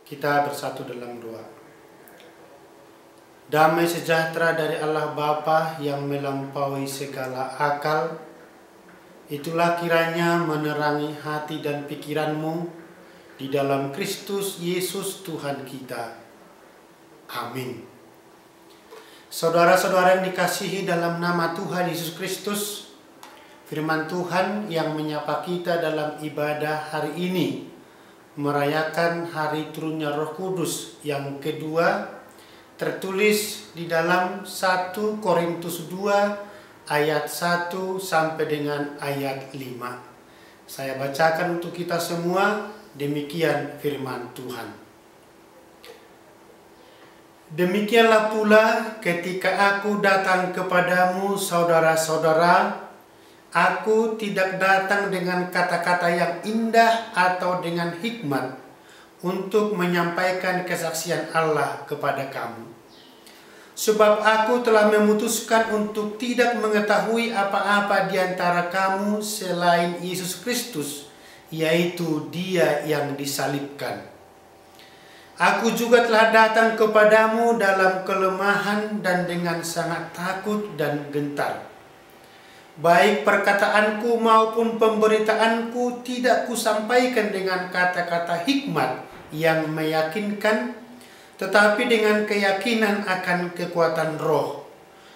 Kita bersatu dalam doa. Damai sejahtera dari Allah Bapa yang melampaui segala akal, itulah kiranya menerangi hati dan pikiranmu di dalam Kristus Yesus Tuhan kita. Amin. Saudara-saudara yang dikasihi dalam nama Tuhan Yesus Kristus, firman Tuhan yang menyapa kita dalam ibadah hari ini merayakan hari turunnya Roh Kudus yang kedua, tertulis di dalam 1 Korintus 2 ayat 1 sampai dengan ayat 5. Saya bacakan untuk kita semua, demikian firman Tuhan. Demikianlah pula ketika aku datang kepadamu, saudara-saudara, aku tidak datang dengan kata-kata yang indah atau dengan hikmat untuk menyampaikan kesaksian Allah kepada kamu. Sebab aku telah memutuskan untuk tidak mengetahui apa-apa di antara kamu selain Yesus Kristus, yaitu Dia yang disalibkan. Aku juga telah datang kepadamu dalam kelemahan dan dengan sangat takut dan gentar. Baik perkataanku maupun pemberitaanku tidak kusampaikan dengan kata-kata hikmat yang meyakinkan, tetapi dengan keyakinan akan kekuatan roh,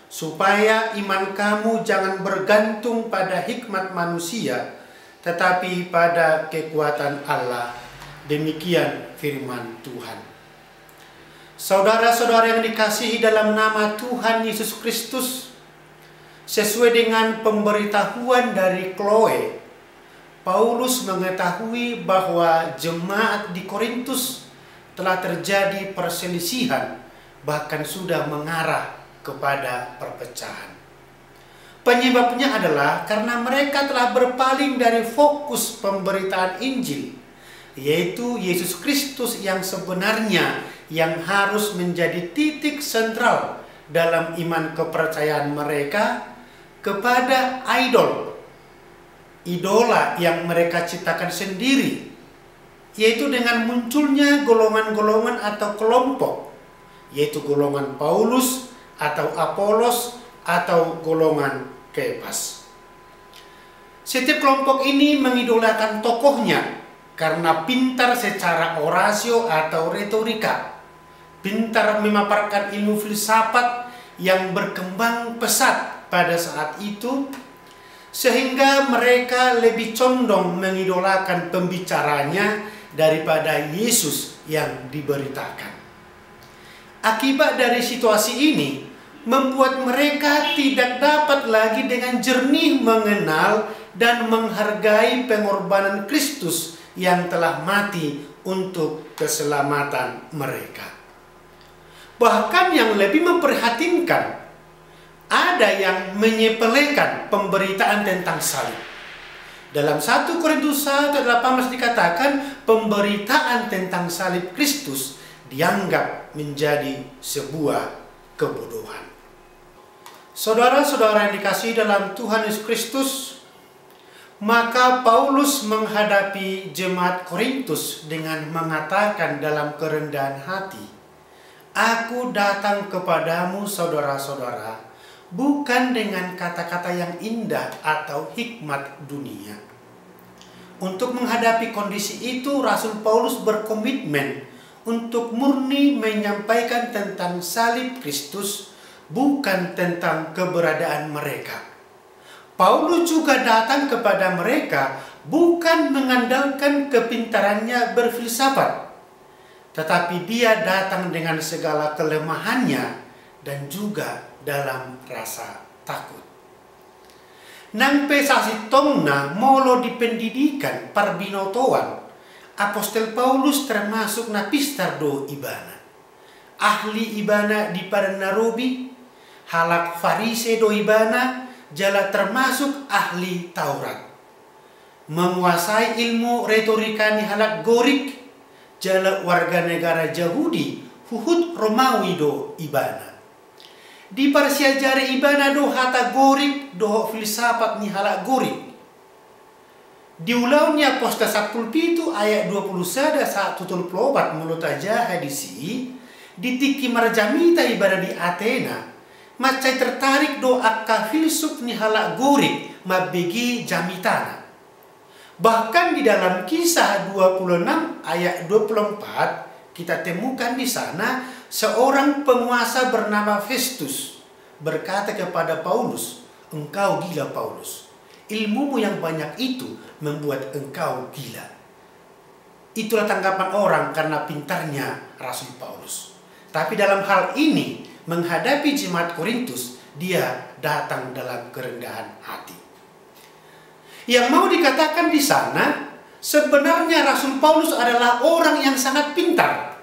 supaya iman kamu jangan bergantung pada hikmat manusia, tetapi pada kekuatan Allah. Demikian firman Tuhan. Saudara-saudara yang dikasihi dalam nama Tuhan Yesus Kristus, sesuai dengan pemberitahuan dari Chloe, Paulus mengetahui bahwa jemaat di Korintus telah terjadi perselisihan, bahkan sudah mengarah kepada perpecahan. Penyebabnya adalah karena mereka telah berpaling dari fokus pemberitaan Injil, yaitu Yesus Kristus yang sebenarnya yang harus menjadi titik sentral dalam iman kepercayaan mereka, kepada idola yang mereka ciptakan sendiri, yaitu dengan munculnya golongan-golongan atau kelompok, yaitu golongan Paulus atau Apolos atau golongan Kefas. Setiap kelompok ini mengidolakan tokohnya karena pintar secara orasio atau retorika, pintar memaparkan ilmu filsafat yang berkembang pesat pada saat itu, sehingga mereka lebih condong mengidolakan pembicaranya daripada Yesus yang diberitakan. Akibat dari situasi ini membuat mereka tidak dapat lagi dengan jernih mengenal dan menghargai pengorbanan Kristus yang telah mati untuk keselamatan mereka. Bahkan yang lebih memprihatinkan, ada yang menyepelekan pemberitaan tentang salib. Dalam 1 Korintus 1:18 dikatakan pemberitaan tentang salib Kristus dianggap menjadi sebuah kebodohan. Saudara-saudara yang dikasihi dalam Tuhan Yesus Kristus, maka Paulus menghadapi jemaat Korintus dengan mengatakan dalam kerendahan hati, "Aku datang kepadamu, saudara-saudara, bukan dengan kata-kata yang indah atau hikmat dunia." Untuk menghadapi kondisi itu, Rasul Paulus berkomitmen untuk murni menyampaikan tentang salib Kristus, bukan tentang keberadaan mereka. Paulus juga datang kepada mereka bukan mengandalkan kepintarannya berfilsafat, tetapi dia datang dengan segala kelemahannya dan juga dalam rasa takut. Nampe sasitongna molo di pendidikan parbinotoan, Apostel Paulus termasuk napistar do ibana. Ahli ibana di Paranarobi, halak Farise do ibana, jala termasuk ahli Taurat. Menguasai ilmu retorika ni halak Gorik, jala warga negara Yahudi, huhut Romawi do ibana. Di parsiajari ibana do hata Gorik, do filsafat ni halak Gorik. Di ulaunya posta 17 ayat 21 saat tutul pelobat mulut aja hadisi ditiki marjamita ibadah di Athena macai tertarik doa ka filsuf ni halak gurik mabegi jamitana. Bahkan di dalam Kisah 26 ayat 24 kita temukan di sana seorang penguasa bernama Festus berkata kepada Paulus, "Engkau gila Paulus. Ilmumu yang banyak itu membuat engkau gila." Itulah tanggapan orang karena pintarnya Rasul Paulus. Tapi dalam hal ini menghadapi jemaat Korintus, dia datang dalam kerendahan hati. Yang mau dikatakan di sana, sebenarnya Rasul Paulus adalah orang yang sangat pintar.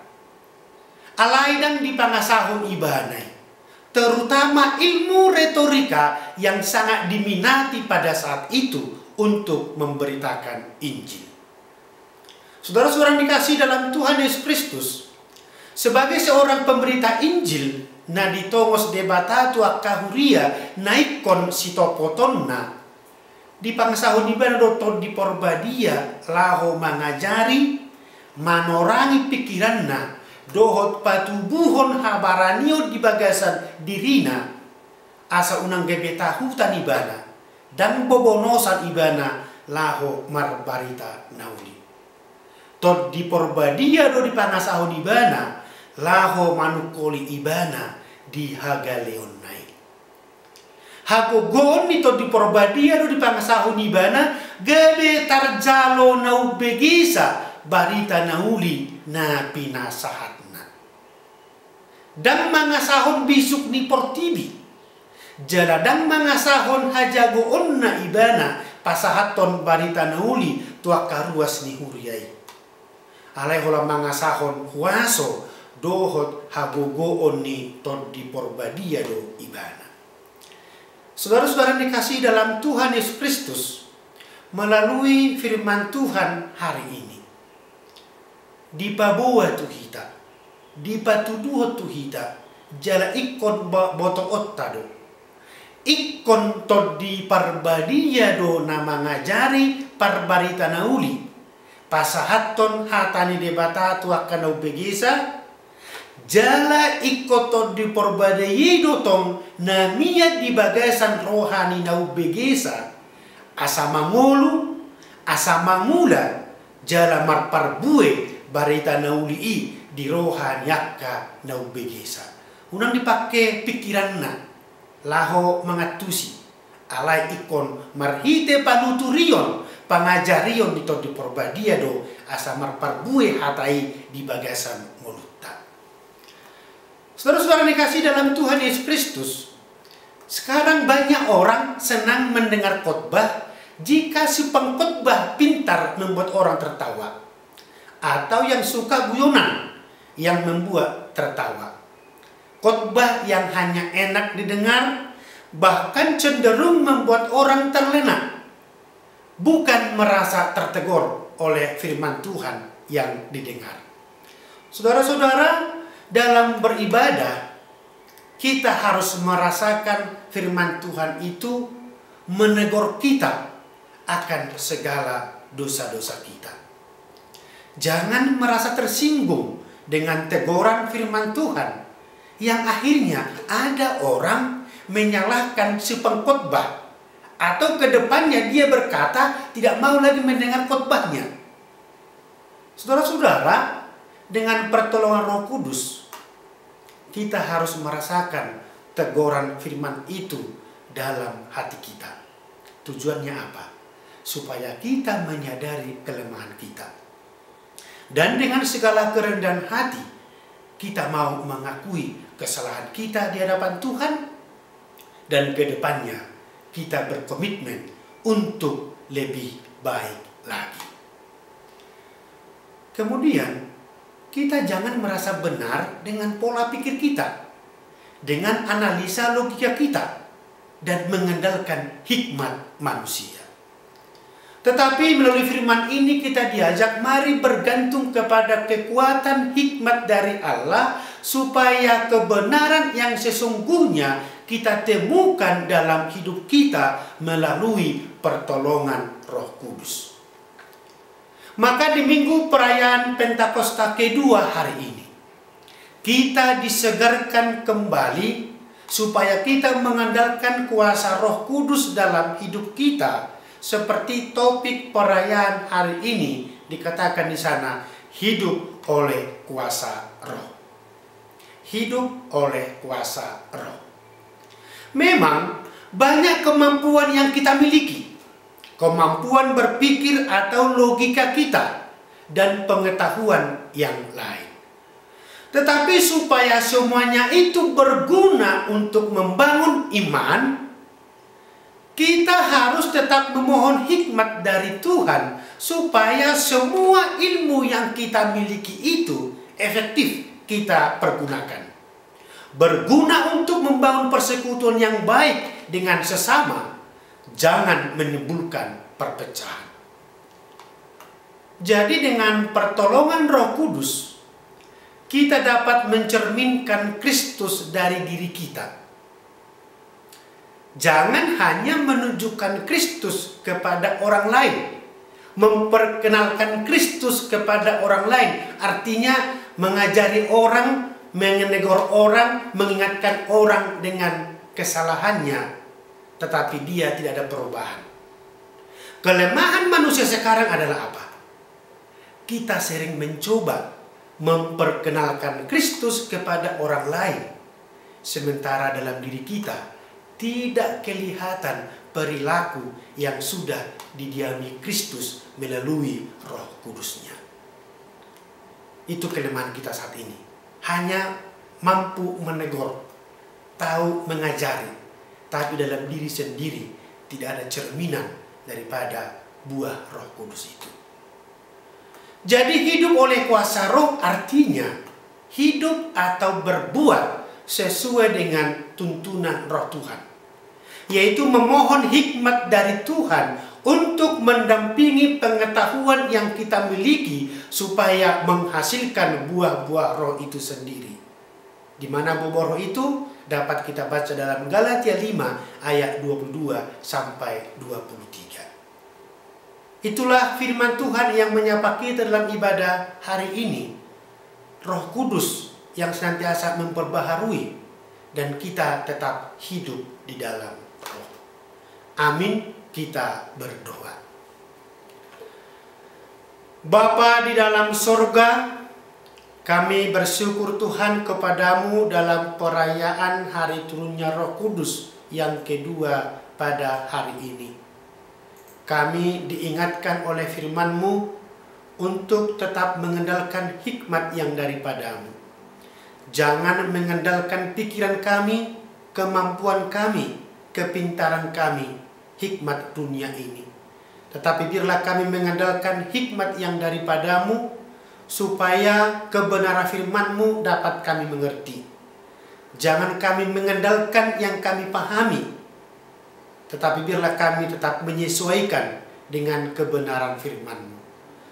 Alaidang di pangasahun ibanai, terutama ilmu retorika yang sangat diminati pada saat itu untuk memberitakan Injil. Saudara-saudara dikasih dalam Tuhan Yesus Kristus, sebagai seorang pemberita Injil, naditongos debatatu akahuria naikon sitopotonna, di pangsahun ibana doton di porbadia laho mangajari manorangi pikiranna dohot patubuhon habaranio di bagasan dirina asa unang gebeta hutan ibana dan bobonosan ibana laho marbarita nauli. Tod di porbadia do di pangasahun ibana laho manukoli ibana di hagaleon nai. Hagogon nito di porbadia do di pangasahun ibana gebe tarjalo nau begisa barita nauli na pinasahatna. Dan mangasahon bisuk ni portibi. Jaladang mangasahon hajago onna ibana pasahaton barita nauli tua karuas ni huriai. Alai hola mangasahon huaso dohot hagogo onni tod di porbadia do ibana. Saudara-saudara dikasih dalam Tuhan Yesus Kristus, melalui firman Tuhan hari ini, di paboa tuhita, di patuduho tuhita, jala ikon botong otta do, ikon tod di parbadia do nama ngajari parbarita nauli, pasahaton hatani debata tuakan begisa, jala ikoton di porbadayi do tong namia di bagasan rohani nau begesa asa mangolu asa mangula jala marparbue barita nauli di rohani yakka nau begesa unang dipakai pikiranna laho mangatusi alai ikon marhite panuturion pangajarion di tong di porbadia do asa marparbue hatai di bagasan mulu. Saudara-saudara dikasih dalam Tuhan Yesus Kristus, sekarang banyak orang senang mendengar khotbah jika si pengkhotbah pintar membuat orang tertawa, atau yang suka guyonan yang membuat tertawa. Khotbah yang hanya enak didengar, bahkan cenderung membuat orang terlena, bukan merasa tertegur oleh firman Tuhan yang didengar. Saudara-saudara, dalam beribadah, kita harus merasakan firman Tuhan itu menegur kita akan segala dosa-dosa kita. Jangan merasa tersinggung dengan teguran firman Tuhan yang akhirnya ada orang menyalahkan si pengkhotbah atau kedepannya dia berkata tidak mau lagi mendengar khotbahnya. Saudara-saudara, dengan pertolongan Roh Kudus, kita harus merasakan teguran firman itu dalam hati kita. Tujuannya apa? Supaya kita menyadari kelemahan kita. Dan dengan segala kerendahan hati, kita mau mengakui kesalahan kita di hadapan Tuhan. Dan ke depannya, kita berkomitmen untuk lebih baik lagi. Kemudian, kita jangan merasa benar dengan pola pikir kita, dengan analisa logika kita, dan mengandalkan hikmat manusia. Tetapi melalui firman ini kita diajak mari bergantung kepada kekuatan hikmat dari Allah, supaya kebenaran yang sesungguhnya kita temukan dalam hidup kita melalui pertolongan Roh Kudus. Maka di minggu perayaan Pentakosta kedua hari ini, kita disegarkan kembali supaya kita mengandalkan kuasa Roh Kudus dalam hidup kita, seperti topik perayaan hari ini dikatakan di sana, hidup oleh kuasa Roh. Hidup oleh kuasa Roh. Memang banyak kemampuan yang kita miliki, kemampuan berpikir atau logika kita, dan pengetahuan yang lain. Tetapi supaya semuanya itu berguna untuk membangun iman, kita harus tetap memohon hikmat dari Tuhan supaya semua ilmu yang kita miliki itu efektif kita pergunakan. Berguna untuk membangun persekutuan yang baik dengan sesama, jangan menimbulkan perpecahan. Jadi dengan pertolongan Roh Kudus, kita dapat mencerminkan Kristus dari diri kita. Jangan hanya menunjukkan Kristus kepada orang lain, memperkenalkan Kristus kepada orang lain, artinya mengajari orang, menegur orang, mengingatkan orang dengan kesalahannya, tetapi dia tidak ada perubahan. Kelemahan manusia sekarang adalah apa? Kita sering mencoba memperkenalkan Kristus kepada orang lain, sementara dalam diri kita tidak kelihatan perilaku yang sudah didiami Kristus melalui Roh Kudusnya. Itu kelemahan kita saat ini. Hanya mampu menegur, tahu mengajari, tapi dalam diri sendiri tidak ada cerminan daripada buah Roh Kudus itu. Jadi hidup oleh kuasa Roh artinya hidup atau berbuat sesuai dengan tuntunan Roh Tuhan, yaitu memohon hikmat dari Tuhan untuk mendampingi pengetahuan yang kita miliki supaya menghasilkan buah-buah Roh itu sendiri. Di mana buah Roh itu dapat kita baca dalam Galatia 5 ayat 22 sampai 23. Itulah firman Tuhan yang menyapa kita dalam ibadah hari ini. Roh Kudus yang senantiasa memperbaharui dan kita tetap hidup di dalam Roh. Amin. Kita berdoa. Bapa di dalam sorga, kami bersyukur Tuhan kepadamu dalam perayaan hari turunnya Roh Kudus yang kedua pada hari ini. Kami diingatkan oleh firman-Mu untuk tetap mengandalkan hikmat yang daripadamu. Jangan mengandalkan pikiran kami, kemampuan kami, kepintaran kami, hikmat dunia ini. Tetapi biarlah kami mengandalkan hikmat yang daripadamu, supaya kebenaran firman-Mu dapat kami mengerti. Jangan kami mengandalkan yang kami pahami, tetapi biarlah kami tetap menyesuaikan dengan kebenaran firman-Mu,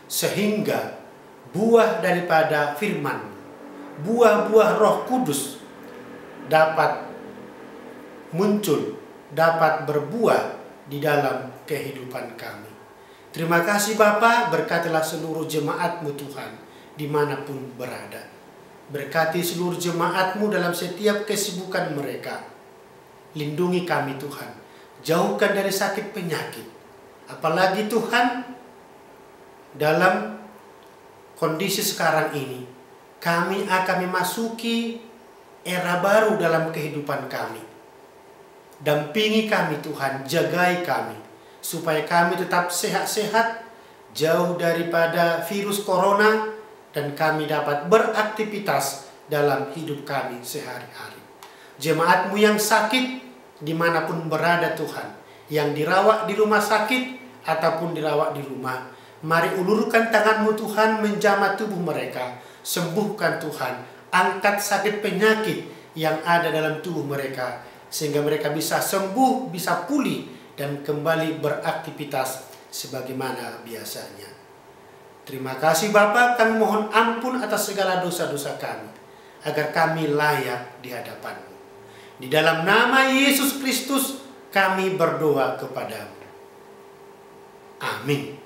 sehingga buah daripada firman-Mu, buah-buah Roh Kudus dapat muncul, dapat berbuah di dalam kehidupan kami. Terima kasih Bapa, berkatilah seluruh jemaat-Mu Tuhan dimanapun berada. Berkati seluruh jemaat-Mu dalam setiap kesibukan mereka. Lindungi kami Tuhan, jauhkan dari sakit penyakit. Apalagi Tuhan, dalam kondisi sekarang ini, kami akan memasuki era baru dalam kehidupan kami. Dampingi kami Tuhan, jagai kami, supaya kami tetap sehat-sehat, jauh daripada virus corona, dan kami dapat beraktivitas dalam hidup kami sehari-hari. Jemaat-Mu yang sakit, dimanapun berada Tuhan, yang dirawat di rumah sakit, ataupun dirawat di rumah, mari ulurkan tangan-Mu Tuhan menjamah tubuh mereka, sembuhkan Tuhan, angkat sakit penyakit yang ada dalam tubuh mereka, sehingga mereka bisa sembuh, bisa pulih, dan kembali beraktivitas sebagaimana biasanya. Terima kasih Bapa, kami mohon ampun atas segala dosa-dosa kami, agar kami layak di hadapan-Mu. Di dalam nama Yesus Kristus kami berdoa kepadamu. Amin.